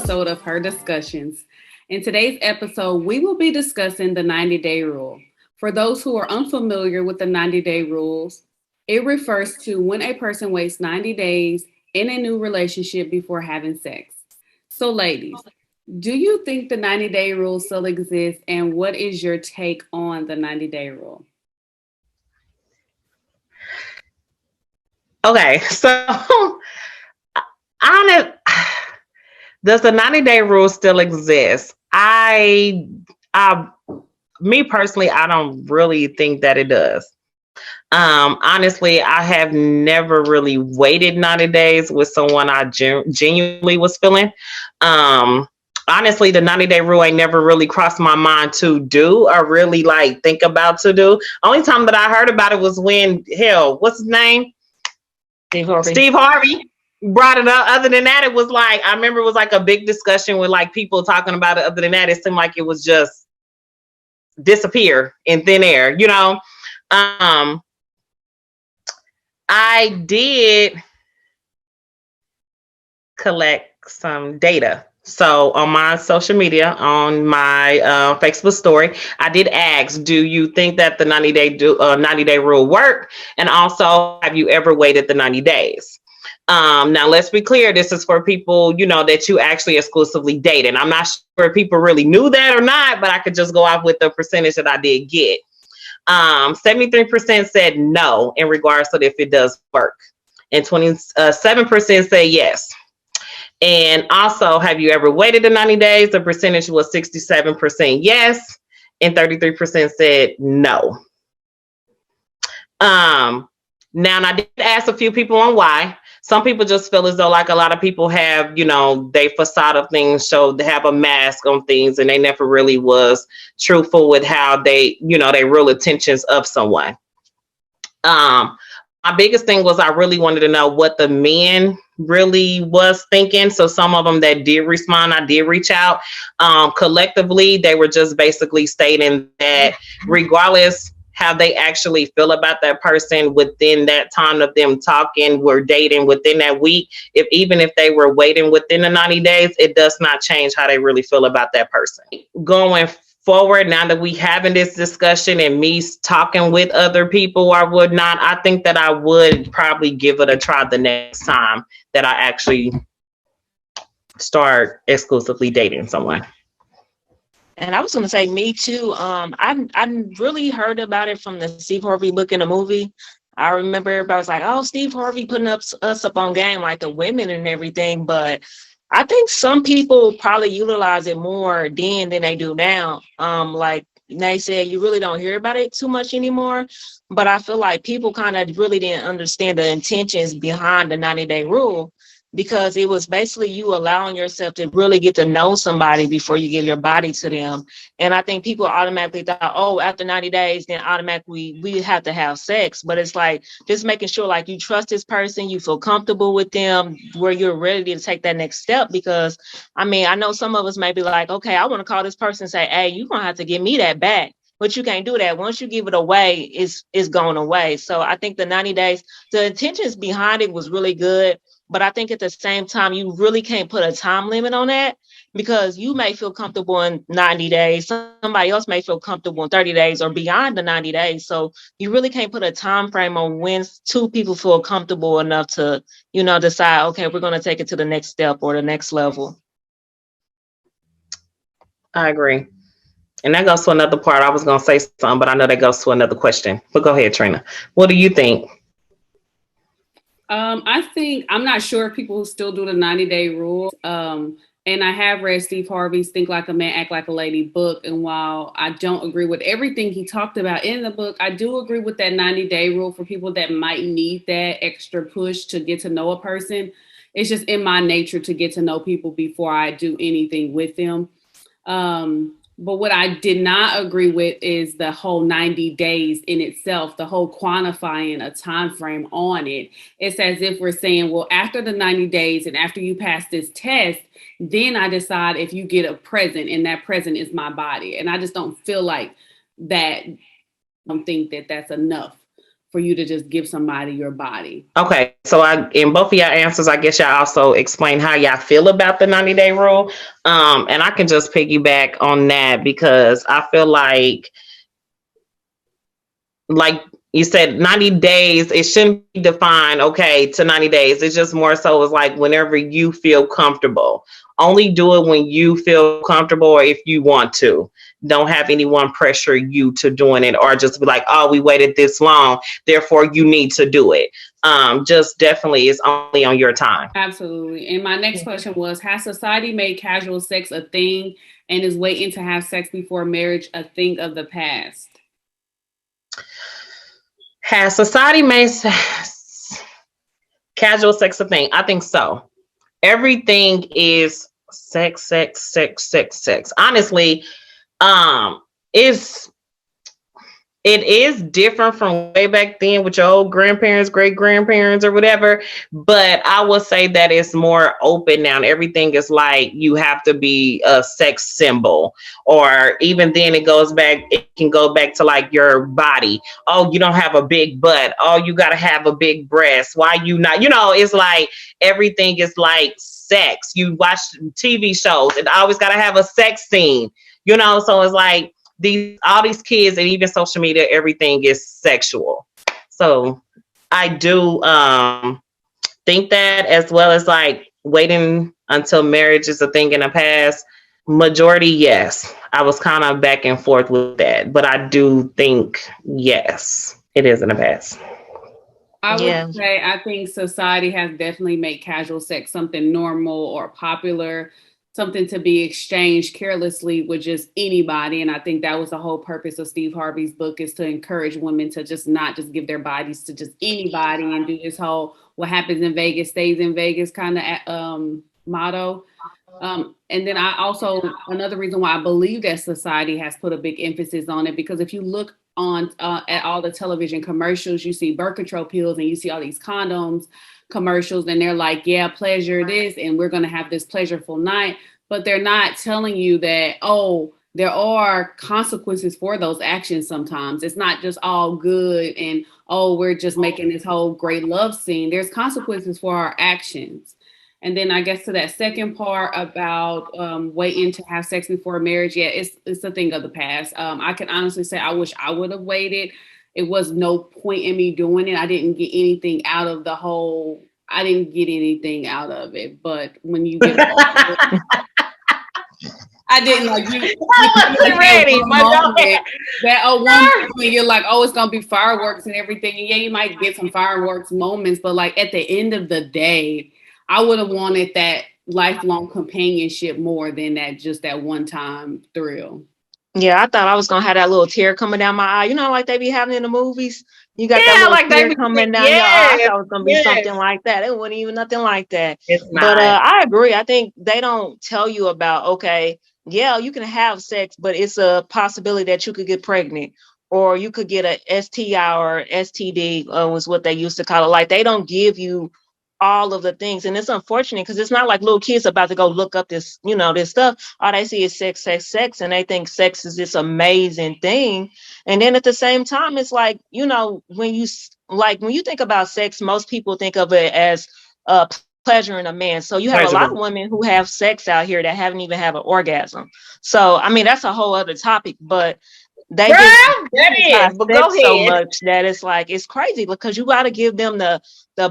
episode of Her Discussions. In today's episode, we will be discussing the 90-day rule. For those who are unfamiliar with the 90-day rules, it refers to when a person waits 90 days in a new relationship before having sex. So, ladies, do you think the 90-day rule still exists, and what is your take on the 90-day rule? Okay, so on does the 90-day rule still exist? I, me personally, I don't really think that it does. Honestly, I have never really waited 90 days with someone I genuinely was feeling. Um, Honestly, the 90-day rule ain't never really crossed my mind to do or really like think about to do. Only time that I heard about it was when what's his name? Steve Harvey. Steve Harvey brought it up. Other than that, it was like I remember it was like a big discussion with like people talking about it. Other than that, it seemed like it was just disappear in thin air, you know. I did collect some data. So on my social media, on my Facebook story, I did ask, do you think that the 90-day rule work? And also, have you ever waited the 90 days? Now, let's be clear. This is for people, you know, that you actually exclusively date. And I'm not sure if people really knew that or not, but I could just go off with the percentage that I did get. 73% said no in regards to if it does work. And 27% say yes. And also, have you ever waited the 90 days? The percentage was 67% yes, and 33% said no. Now, and I did ask a few people on why. Some people just feel as though like a lot of people have, you know, they facade of things show they have a mask on things and they never really was truthful with how they, you know, their real intentions of someone. My biggest thing was I really wanted to know what the men really was thinking. So some of them that did respond, I did reach out. Collectively, they were just basically stating that regardless how they actually feel about that person within that time of them talking, were dating within that week, even if they were waiting within the 90 days, it does not change how they really feel about that person. Going forward, now that we having this discussion and me talking with other people or whatnot, I think that I would probably give it a try the next time that I actually start exclusively dating someone. And I was going to say me too. I really heard about it from the Steve Harvey book in the movie. I remember everybody was like, "Oh, Steve Harvey putting us up on game, like the women and everything." But I think some people probably utilize it more then than they do now. Like they said, you really don't hear about it too much anymore. But I feel like people kind of really didn't understand the intentions behind the 90-day rule, because it was basically you allowing yourself to really get to know somebody before you give your body to them. And I think people automatically thought, oh, after 90 days, then automatically we have to have sex. But it's like just making sure like you trust this person, you feel comfortable with them, where you're ready to take that next step. Because I mean, I know some of us may be like, okay, I want to call this person and say, hey, you're going to have to give me that back. But you can't do that. Once you give it away, it's going away. So I think the 90 days, the intentions behind it was really good. But I think at the same time, you really can't put a time limit on that, because you may feel comfortable in 90 days. Somebody else may feel comfortable in 30 days or beyond the 90 days. So you really can't put a time frame on when two people feel comfortable enough to, you know, decide, okay, we're going to take it to the next step or the next level. I agree. And that goes to another part. I was going to say something, but I know that goes to another question. But go ahead, Trina. What do you think? I think I'm not sure if people still do the 90-day rule. And I have read Steve Harvey's Think Like a Man, Act Like a Lady book. And while I don't agree with everything he talked about in the book, I do agree with that 90-day rule for people that might need that extra push to get to know a person. It's just in my nature to get to know people before I do anything with them. But what I did not agree with is the whole 90 days in itself, the whole quantifying a time frame on it. It's as if we're saying, well, after the 90 days and after you pass this test, then I decide if you get a present, and that present is my body. And I just don't feel like that. I don't think that that's enough for you to just give somebody your body. Okay, so in both of y'all answers, I guess y'all also explain how y'all feel about the 90-day rule. And I can just piggyback on that because I feel like you said, 90 days, it shouldn't be defined, okay, to 90 days. It's just more so it's like whenever you feel comfortable. Only do it when you feel comfortable or if you want to. Don't have anyone pressure you to doing it or just be like, oh, we waited this long, therefore you need to do it. Just definitely it's only on your time. Absolutely. And my next question was, has society made casual sex a thing and is waiting to have sex before marriage a thing of the past? Has society made casual sex a thing? I think so. Everything is sex, sex, sex, sex, sex. Honestly, it's it is different from way back then with your old grandparents, great grandparents, or whatever. But I would say that it's more open now. Everything is like you have to be a sex symbol, or even then it goes back. It can go back to like your body. Oh, you don't have a big butt. Oh, you got to have a big breast. Why you not? It's like everything is like sex. You watch TV shows, and always got to have a sex scene. So it's like all these kids and even social media, everything is sexual. So I do think that, as well as like waiting until marriage is a thing in the past. Majority, yes. I was kind of back and forth with that, but I do think yes, it is in the past. I would say I think society has definitely made casual sex something normal or popular, something to be exchanged carelessly with just anybody. And I think that was the whole purpose of Steve Harvey's book, is to encourage women to just not just give their bodies to just anybody and do this whole what happens in Vegas stays in Vegas kind of motto. And then I also, another reason why I believe that society has put a big emphasis on it, because if you look on at all the television commercials, you see birth control pills and you see all these condoms commercials, and they're like, yeah, pleasure this, and we're going to have this pleasureful night. But they're not telling you that, oh, there are consequences for those actions sometimes. It's not just all good and, oh, we're just making this whole great love scene. There's consequences for our actions. And then I guess to that second part about waiting to have sex before marriage, yeah, it's a thing of the past. I can honestly say I wish I would have waited. It was no point in me doing it. I didn't get anything out of I didn't get anything out of it. But when you get I didn't like you. I wasn't ready. When you're like, oh, it's gonna be fireworks and everything. And yeah, you might get some fireworks moments, but like at the end of the day, I would have wanted that lifelong companionship more than that one time thrill. Yeah, I thought I was gonna have that little tear coming down my eye. Like they be having in the movies. You got that little tear coming down your eye. I thought it was gonna be something like that. It wasn't even nothing like that. It's not. But I agree. I think they don't tell you about, okay, yeah, you can have sex, but it's a possibility that you could get pregnant, or you could get a STI or STD, was what they used to call it. Like they don't give you all of the things. And it's unfortunate because it's not like little kids about to go look up this, this stuff. All they see is sex, sex, sex. And they think sex is this amazing thing. And then at the same time, it's like, when you think about sex, most people think of it as pleasure in a man. So you have a lot of women who have sex out here that haven't even had an orgasm. So, I mean, that's a whole other topic, but they just so much that it's like, it's crazy because you got to give them the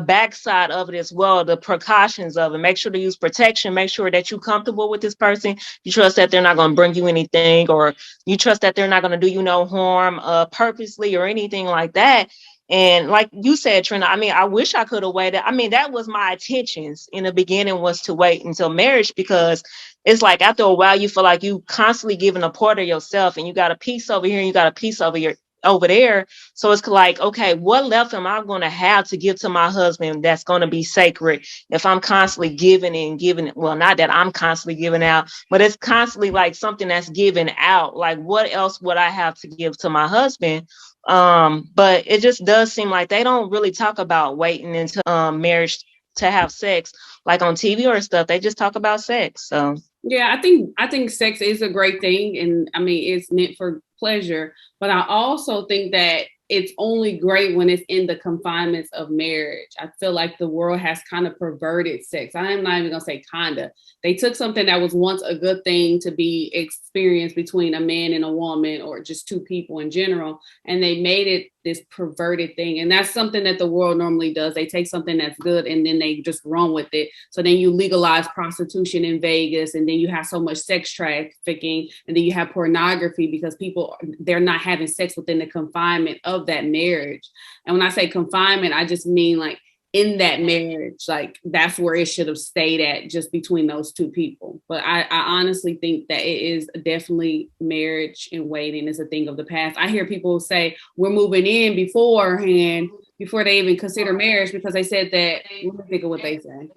backside of it as well, the precautions of it. Make sure to use protection, make sure that you're comfortable with this person. You trust that they're not going to bring you anything, or you trust that they're not going to do you no harm purposely or anything like that. And like you said, Trina, I mean, I wish I could have waited. I mean, that was my intentions in the beginning, was to wait until marriage, because it's like after a while, you feel like you constantly giving a part of yourself, and you got a piece over here and you got a piece over there. So it's like, okay, what left am I going to have to give to my husband that's going to be sacred if I'm constantly giving and giving? Well, not that I'm constantly giving out, but it's constantly like something that's given out. Like, what else would I have to give to my husband? But it just does seem like they don't really talk about waiting until marriage to have sex, like on TV or stuff. They just talk about sex. So yeah, I think sex is a great thing, and I mean it's meant for pleasure. But I also think that it's only great when it's in the confinements of marriage. I feel like the world has kind of perverted sex. I am not even gonna say kinda. They took something that was once a good thing to be experienced between a man and a woman, or just two people in general, and they made it this perverted thing. And that's something that the world normally does. They take something that's good and then they just run with it. So then you legalize prostitution in Vegas, and then you have so much sex trafficking, and then you have pornography because people, they're not having sex within the confinement of that marriage. And when I say confinement, I just mean like in that marriage, like that's where it should have stayed at, just between those two people. But I honestly think that it is definitely marriage and waiting is a thing of the past. I hear people say we're moving in beforehand, before they even consider marriage, because they said that, let me think of what they say.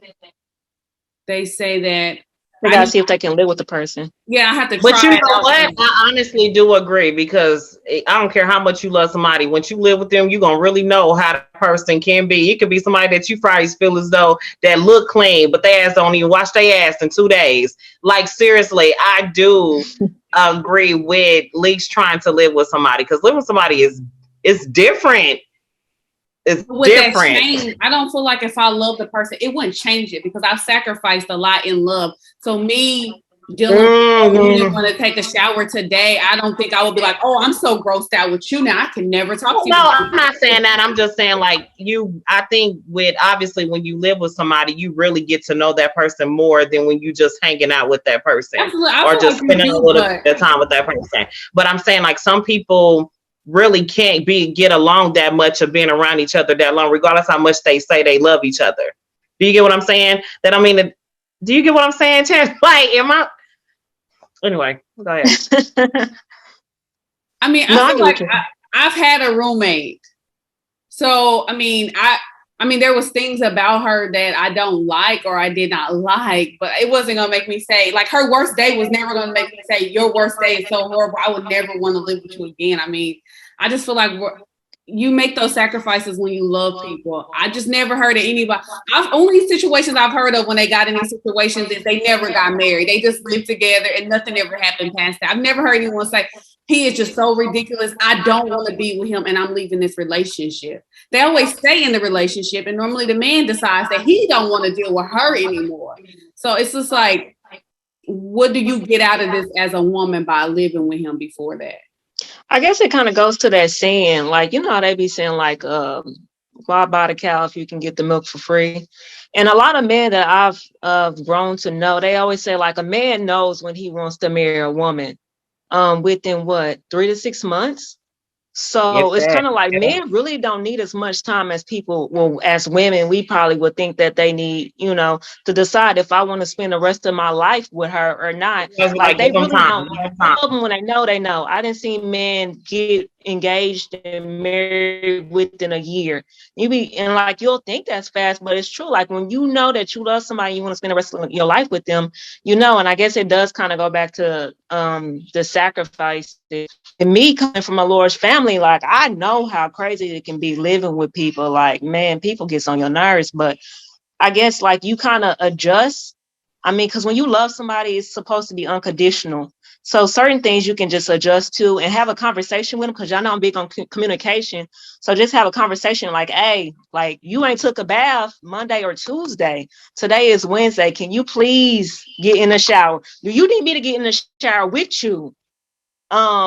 They say that they gotta see if they can live with the person. Yeah, I have to try. But you know what? I honestly do agree, because I don't care how much you love somebody. Once you live with them, you're gonna really know how the person can be. It could be somebody that you probably feel as though that look clean, but they ass don't even wash their ass in 2 days. Like seriously, I do agree with Leaks trying to live with somebody, because living with somebody is different. It's with different. That change, I don't feel like if I love the person, it wouldn't change it, because I've sacrificed a lot in love. So me dealing with you want to take a shower today, I don't think I would be like, oh, I'm so grossed out with you now, I can never talk to you. No, I'm not saying that. I'm just saying, like, I think with, obviously, when you live with somebody, you really get to know that person more than when you just hanging out with that person. Or just spending a little bit of time with that person. But I'm saying, like, some people really can't get along that much of being around each other that long, regardless how much they say they love each other. Do you get what I'm saying? Do you get what I'm saying, Chad? Like, anyway, go ahead. I mean, I feel like I've had a roommate. So, I mean, there was things about her that I don't like or I did not like, but it wasn't going to make me say, like, her worst day was never going to make me say, your worst day is so horrible, I would never want to live with you again. I mean, I just feel like you make those sacrifices when you love people. I just never heard of anybody. Only situations I've heard of when they got in these situations is they never got married. They just lived together and nothing ever happened past that. I've never heard anyone say, he is just so ridiculous, I don't want to be with him and I'm leaving this relationship. They always stay in the relationship, and normally the man decides that he don't want to deal with her anymore. So it's just like, what do you get out of this as a woman by living with him before that? I guess it kind of goes to that saying, like, you know how they be saying, like, why buy the cow if you can get the milk for free? And a lot of men that I've grown to know, they always say, like, a man knows when he wants to marry a woman within 3 to 6 months. So it's kind of like men really don't need as much time as people, well, as women, we probably would think that they need, to decide if I want to spend the rest of my life with her or not. Like they really don't love them when they know. I didn't see men get engaged and married within a year. You'll think that's fast, but it's true. Like when you know that you love somebody, you want to spend the rest of your life with them, and I guess it does kind of go back to the sacrifice. And me coming from a large family, like I know how crazy it can be living with people. Like, man, people gets on your nerves, but I guess like you kind of adjust. I mean, because when you love somebody, it's supposed to be unconditional. So certain things you can just adjust to and have a conversation with them, because y'all know I'm big on communication. So just have a conversation like, hey, like you ain't took a bath Monday or Tuesday. Today is Wednesday. Can you please get in the shower? Do you need me to get in the shower with you?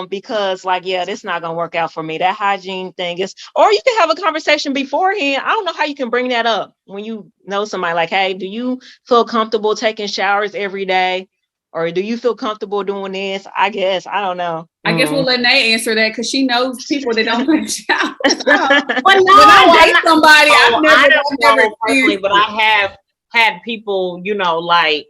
Because like, yeah, this not gonna work out for me. That hygiene thing is, or you can have a conversation beforehand. I don't know how you can bring that up when you know somebody, like, hey, do you feel comfortable taking showers every day? Or do you feel comfortable doing this? I guess, I don't know. I guess we'll let Nate answer that, because she knows people that don't take showers. Well, no, when I date somebody, I've never personally, but I have had people, like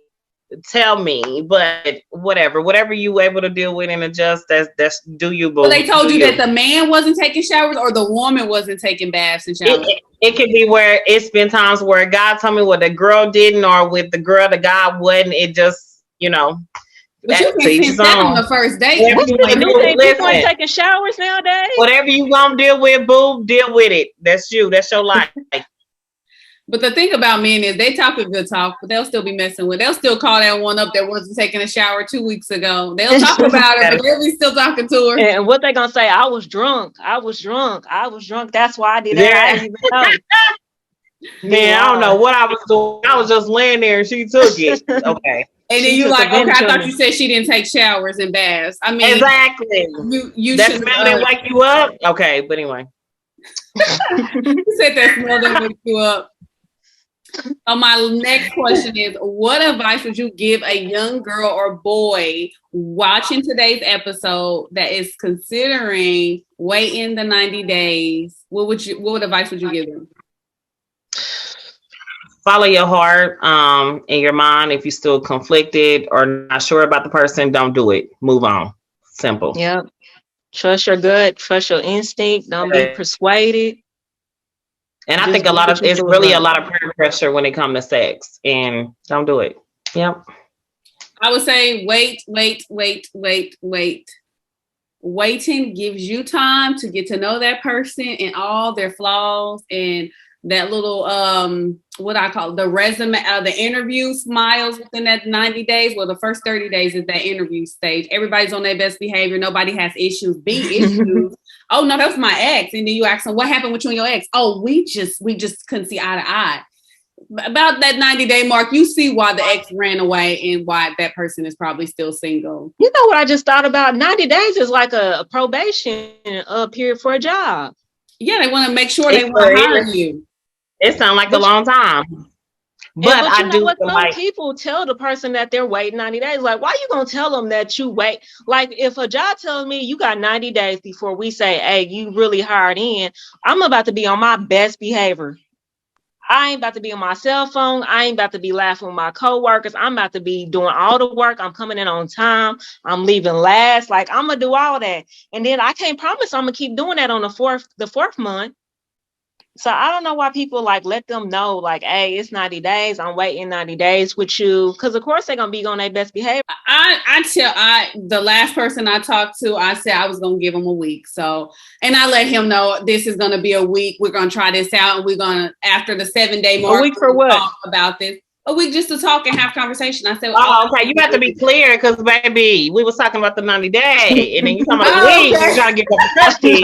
tell me, but whatever you able to deal with and adjust, that's do you. But they told you that the man wasn't taking showers or the woman wasn't taking baths and showers. It could be where it's been times where God told me what the girl didn't, or with the girl the guy wasn't. It just, but you can sense that on the first date. People ain't taking showers nowadays. Whatever you gonna deal with, boo, deal with it. That's you. That's your life. But the thing about men is they talk a good talk, but they'll still be messing with. They'll still call that one up that wasn't taking a shower 2 weeks ago. They'll talk about her, but they'll be still talking to her. And what they gonna say? I was drunk. I was drunk. I was drunk. That's why I did that. I didn't even know. Man, I don't know what I was doing. I was just laying there and she took it. Okay. And then you like, okay, I thought you said she didn't take showers and baths. I mean, exactly. You that smell didn't wake you up. Okay, but anyway. You said that smell didn't wake you up. So my next question is, what advice would you give a young girl or boy watching today's episode that is considering waiting the 90 days? What advice would you give them? Follow your heart and your mind. If you're still conflicted or not sure about the person, don't do it. Move on. Simple. Yep. Trust your gut. Trust your instinct. Don't be persuaded. And I think it's really a lot of peer pressure when it comes to sex, and don't do it. Yep. I would say wait. Waiting gives you time to get to know that person and all their flaws and that little what I call the resume, the interview smiles within that 90 days. Well, the first 30 days is that interview stage. Everybody's on their best behavior. Nobody has issues. Issues. Oh no, that was my ex. And then you ask them, what happened with you and your ex? Oh, we just couldn't see eye to eye. About that 90-day mark, you see why the ex ran away and why that person is probably still single. You know what I just thought about? 90 days is like a probation period for a job. Yeah, they want to make sure they want to hire you. It sounds like a long time. But I do what some people tell the person that they're waiting 90 days. Like, why you gonna tell them that you wait? Like, if a job tells me you got 90 days before we say, hey, you really hard in, I'm about to be on my best behavior. I ain't about to be on my cell phone. I ain't about to be laughing with my coworkers. I'm about to be doing all the work. I'm coming in on time. I'm leaving last. Like, I'm gonna do all that. And then I can't promise I'm gonna keep doing that on the fourth month. So I don't know why people like let them know, like, hey, it's 90 days. I'm waiting 90 days with you. Because, of course, they're going to be on their best behavior. The last person I talked to, I said I was going to give him a week. So, and I let him know this is going to be a week. We're going to try this out. And we're going to, after the 7-day mark, a week for what? Talk about this. A week just to talk and have conversation. I said, okay. You have to be clear because, baby, we was talking about the 90 day, and then you talking about the week. You're trying to get the questions.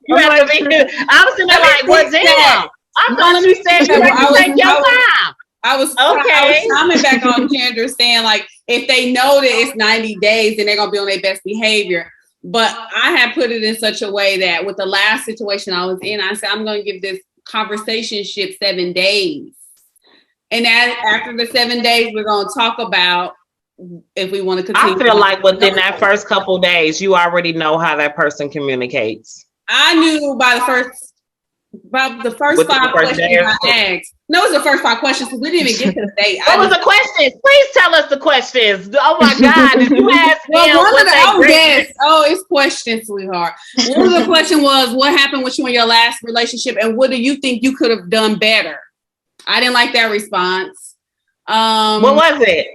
You have to be. I was sitting there like, what's in? I thought you said you had to take your time. I was coming back on Kendra saying, like, if they know that it's 90 days, then they're gonna be on their best behavior. But I had put it in such a way that with the last situation I was in, I said I'm gonna give this conversationship 7 days. And after the 7 days, we're going to talk about if we want to continue. I feel like within that first couple of days, you already know how that person communicates. I knew by the first 5 questions I asked. No, it was the first 5 questions because we didn't even get to the date. What was the questions? Please tell us the questions. Oh my God! Did you ask them? It's questions, sweetheart. One of the question was, what happened with you in your last relationship, and what do you think you could have done better? I didn't like that response. What was it?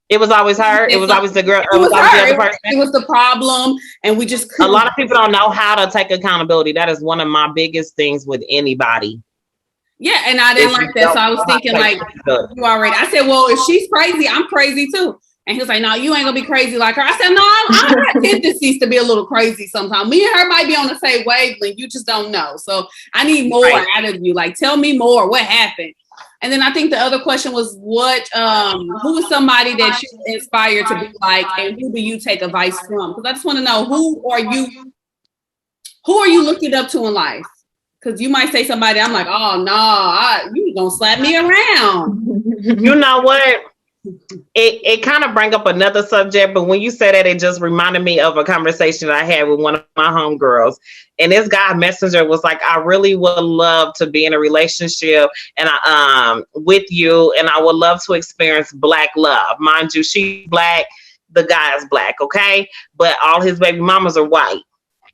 It was always her. It was always the girl. It was the other person. It was the problem, and we just couldn't. A lot of people don't know how to take accountability. That is one of my biggest things with anybody. Yeah, and I didn't like that, so I was thinking like, you already. I said, well, if she's crazy, I'm crazy too. And he was like, no, you ain't gonna be crazy like her. I said, no, I have tendencies to be a little crazy sometimes. Me and her might be on the same wavelength. You just don't know. So I need more out of you. Like, tell me more. What happened? And then I think the other question was who is somebody that you inspired to be like, and who do you take advice from? Because I just want to know who are you looking up to in life? Because you might say somebody, I'm like, oh no, you gonna slap me around. You know what? It kind of bring up another subject, but when you said that, it just reminded me of a conversation I had with one of my homegirls. And this guy messenger was like, I really would love to be in a relationship and with you, and I would love to experience Black love. Mind you, she's Black, the guy is Black, okay? But all his baby mamas are white.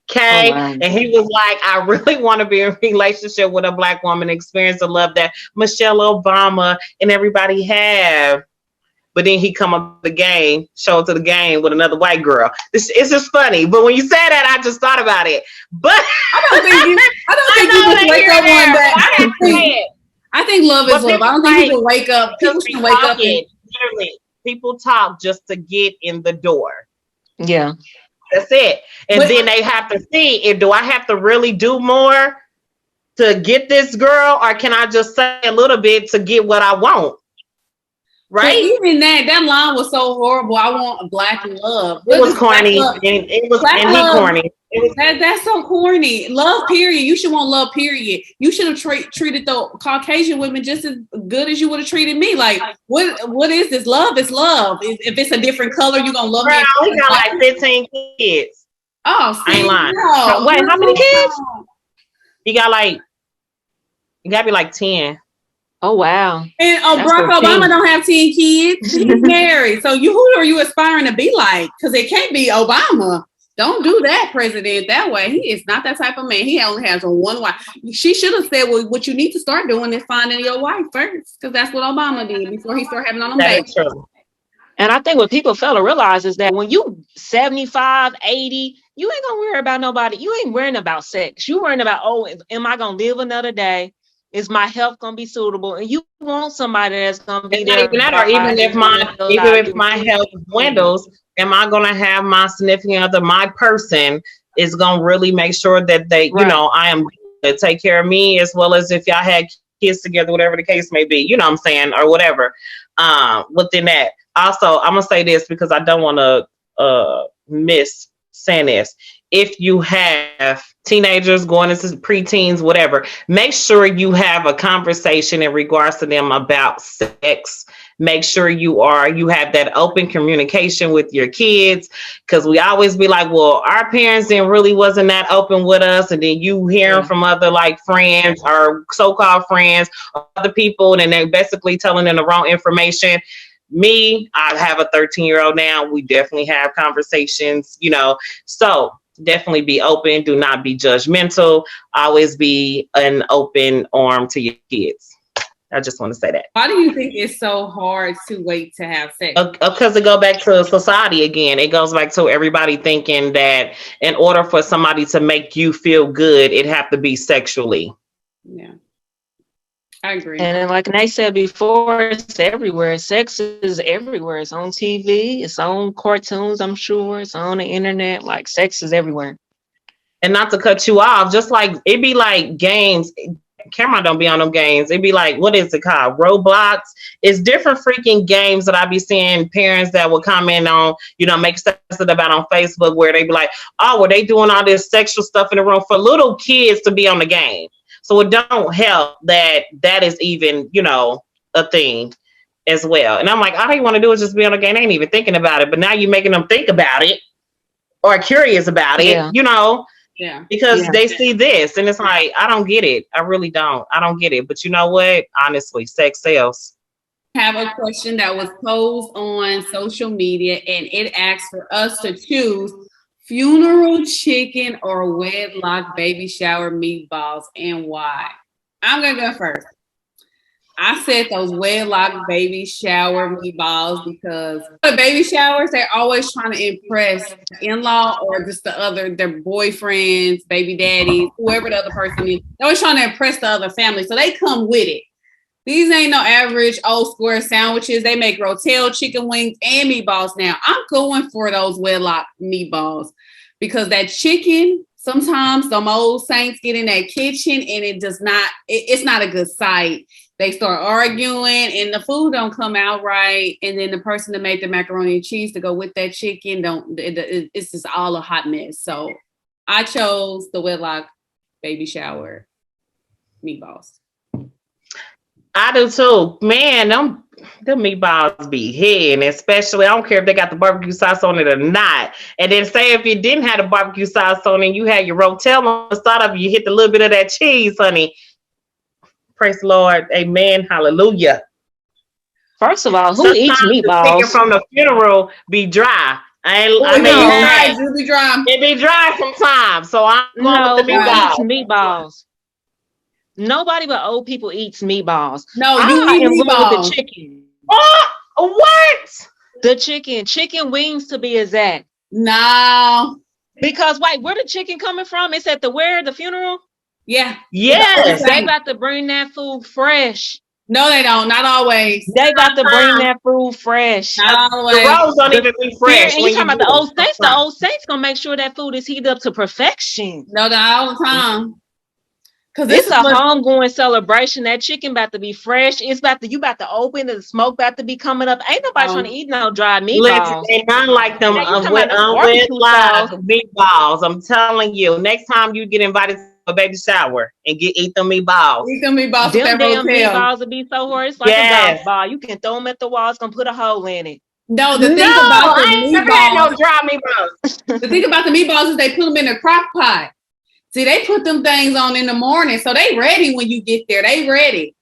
Okay. Oh, wow. And he was like, I really want to be in a relationship with a Black woman, experience the love that Michelle Obama and everybody have. But then he come up to the game, show up to the game with another white girl. It's just funny. But when you said that, I just thought about it. But I don't think you can wake up one day. I think love is But love. people I don't think people wake up. People just be shouldn't wake up and talking. Literally, people talk just to get in the door. Yeah. That's it. And But then they have to see if do I have to really do more to get this girl, or can I just say a little bit to get what I want? but Right? even that line was so horrible. I want black love. It What was is black corny, love? and it was, Black and he love. corny. It was, That's so corny. Love, period. You should want love, period. You should have treated the Caucasian women just as good as you would have treated me. Like, what is this? Love is love. If it's a different color, you're gonna love me. girl, he got like 15 kids. Oh, I ain't see, lying. no, Wait, how many kids? He got like, you gotta be like 10. Oh wow. And That's Barack 13. Obama don't have 10 kids. He's married. So who are you aspiring to be like? Because it can't be Obama. Don't do that, president, that way. He is not that type of man. He only has one wife. She should have said, well, what you need to start doing is finding your wife first. Because that's what Obama did before he started having on them babies. True. And I think what people fail to realize is that when you 75, 80, you ain't gonna worry about nobody. You ain't worrying about sex. You worrying about, oh, am I gonna live another day? Is my health gonna be suitable? And you want somebody that's gonna be there. Even that, or even if my health dwindles, am I gonna have my significant other, my person, is gonna really make sure that they, you know, I am to take care of me, as well as if y'all had kids together, whatever the case may be, you know what I'm saying, or whatever. Within that. Also, I'm gonna say this because I don't want to miss saying this. If you have teenagers going into preteens, whatever, make sure you have a conversation in regards to them about sex. Make sure you have that open communication with your kids, because we always be like, well, our parents wasn't that open with us, and then you hearing from other like friends or so-called friends or other people, and they're basically telling them the wrong information. Me, I have a 13-year-old now. We definitely have conversations, you know, so definitely be open. Do not be judgmental. Always be an open arm to your kids. I just want to say that. Why do you think it's so hard to wait to have sex? Because it goes back to society again. It goes back to everybody thinking that in order for somebody to make you feel good, it have to be sexually. Yeah. I agree. And like they said before, it's everywhere. Sex is everywhere. It's on TV. It's on cartoons, I'm sure. It's on the internet. Like, sex is everywhere. And not to cut you off, just like, it'd be like games. Cameron don't be on them games. It'd be like, what is it called? Roblox. It's different freaking games that I be seeing parents that will comment on, you know, make stuff about on Facebook, where they be like, oh, well, they doing all this sexual stuff in the room for little kids to be on the game. So it don't help that is even, you know, a thing as well. And I'm like, all they want to do is just be on the game. They ain't even thinking about it. But now you're making them think about it or curious about it, you know, because they see this. And it's like, I don't get it. I really don't. I don't get it. But you know what? Honestly, sex sells. I have a question that was posed on social media, and it asks for us to choose funeral chicken or wedlock baby shower meatballs, and why. I'm gonna go first. I said those wedlock baby shower meatballs because the baby showers, they're always trying to impress the in-law or just their boyfriends, baby daddies, whoever the other person is. They're always trying to impress the other family, so they come with it. These ain't no average old square sandwiches. They make rotel chicken wings and meatballs now. I'm going for those wedlock meatballs because that chicken, sometimes some old saints get in that kitchen and it's not a good sight. They start arguing and the food don't come out right. And then the person that made the macaroni and cheese to go with that chicken, it's just all a hot mess. So I chose the wedlock baby shower meatballs. I do too. Man, them meatballs be hitting, especially, I don't care if they got the barbecue sauce on it or not. And then say if you didn't have the barbecue sauce on it, you had your rotel on the side of it, you hit a little bit of that cheese, honey. Praise the Lord. Amen. Hallelujah. First of all, who eats meatballs? The chicken from the funeral be dry. It be dry. It be dry sometimes. So I'm going with the meatballs. Meatballs. Nobody but old people eats meatballs. No, you eat meatballs. With the chicken. What? The chicken wings to be exact. No. Because wait, where the chicken coming from? It's at the funeral? Yeah. Yes. They got to bring that food fresh. No, they don't. Not always. They got to bring that food fresh. Not The always. rolls don't even be fresh. And you talking about the old saints? The old saints gonna make sure that food is heated up to perfection. No, not all the time. Cause this is a homegoing celebration. That chicken about to be fresh. It's about to you about to open and the smoke about to be coming up. Ain't nobody trying to eat no dry meatballs. Listen, none like them with meatballs. I'm telling you, next time you get invited to a baby shower and eat them meatballs. Eat them meatballs. Them damn meatballs will be so hard. It's like a golf ball. You can throw them at the wall. It's gonna put a hole in it. No, the thing about the I ain't never had no dry meatballs. The thing about the meatballs is they put them in a crock pot. See, they put them things on in the morning, so they ready when you get there. They ready.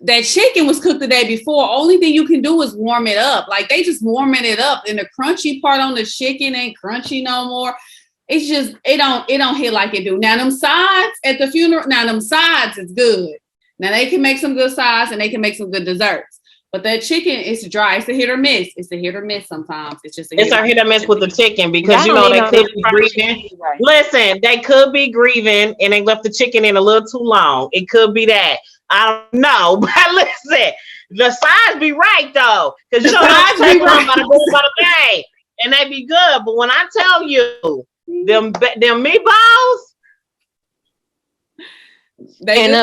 That chicken was cooked the day before. Only thing you can do is warm it up. Like they just warming it up, and the crunchy part on the chicken ain't crunchy no more. It's just it don't hit like it do. Now them sides at the funeral. Now them sides is good. Now they can make some good sides and they can make some good desserts. But that chicken is dry. It's a hit or miss. It's a hit or miss sometimes. It's just a hit or miss with the chicken because you know they could be grieving. Listen, they could be grieving and they left the chicken in a little too long. It could be that. I don't know. But listen, the sides be right though. Because you know they right by the day. And they be good. But when I tell you them meatballs.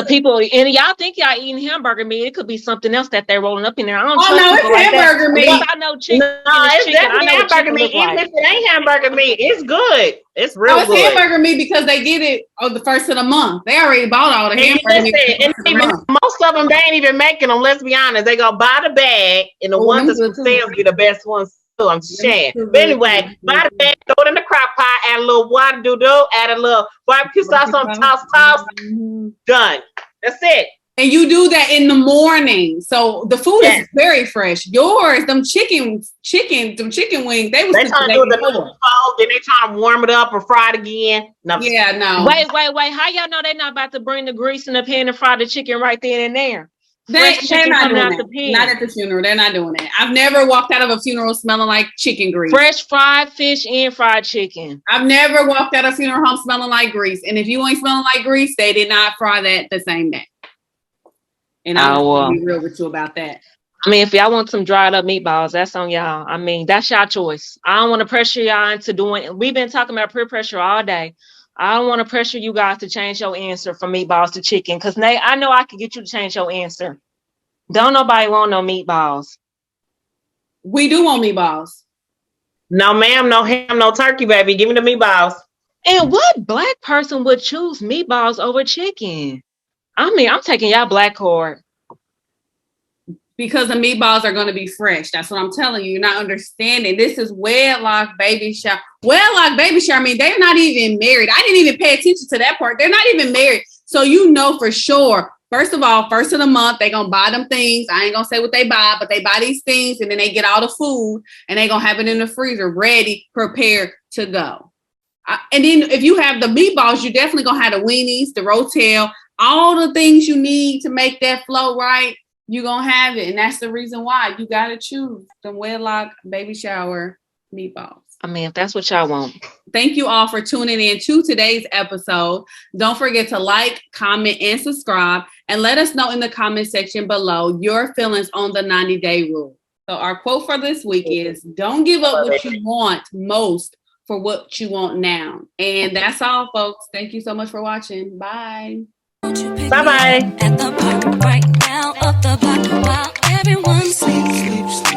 People and y'all think y'all eating hamburger meat. It could be something else that they're rolling up in there. I don't trust it's like hamburger meat. I know chicken. No, it's definitely hamburger meat. Even if it ain't hamburger meat, it's good. It's real good. It's hamburger meat because they get it on the first of the month. They already bought all the hamburger meat. Most of them, they ain't even making them. Let's be honest. They go buy the bag, and the ones that sales be the best ones. I'm saying. But anyway, buy the bag, throw it in the crock pot, add a little water, add a little barbecue sauce on toss. Done. That's it. And you do that in the morning. So the food is very fresh. Yours, them chicken wings, they trying to do the cold, then they trying to warm it up or fry it again. No. Yeah, no. Wait. How y'all know they're not about to bring the grease in the pan and fry the chicken right then and there? They're not doing that. Not at the funeral. They're not doing it. I've never walked out of a funeral smelling like chicken grease. Fresh fried fish and fried chicken. I've never walked out of a funeral home smelling like grease. And if you ain't smelling like grease, they did not fry that the same day. And I'll be real with you about that. I mean, if y'all want some dried up meatballs, that's on y'all. I mean, that's y'all choice. I don't want to pressure y'all into doing. We've been talking about peer pressure all day. I don't want to pressure you guys to change your answer from meatballs to chicken because I know I can get you to change your answer. Don't nobody want no meatballs. We do want meatballs. No, ma'am, no ham, no turkey, baby. Give me the meatballs. And what black person would choose meatballs over chicken? I mean, I'm taking y'all black card. Because the meatballs are going to be fresh. That's what I'm telling you. You're not understanding. This is wedlock baby shower. Wedlock baby shower. I mean, they're not even married. I didn't even pay attention to that part. They're not even married. So you know for sure. First of all, first of the month, they're going to buy them things. I ain't going to say what they buy, but they buy these things and then they get all the food and they're going to have it in the freezer ready, prepared to go. And then if you have the meatballs, you're definitely going to have the weenies, the rotel, all the things you need to make that flow right. You're going to have it. And that's the reason why you got to choose the wedlock baby shower meatballs. I mean, if that's what y'all want. Thank you all for tuning in to today's episode. Don't forget to like, comment, and subscribe. And let us know in the comment section below your feelings on the 90-day rule. So our quote for this week is, don't give up what you want most for what you want now. And that's all, folks. Thank you so much for watching. Bye. Bye-bye. At the park right now, up the block while everyone sleeps.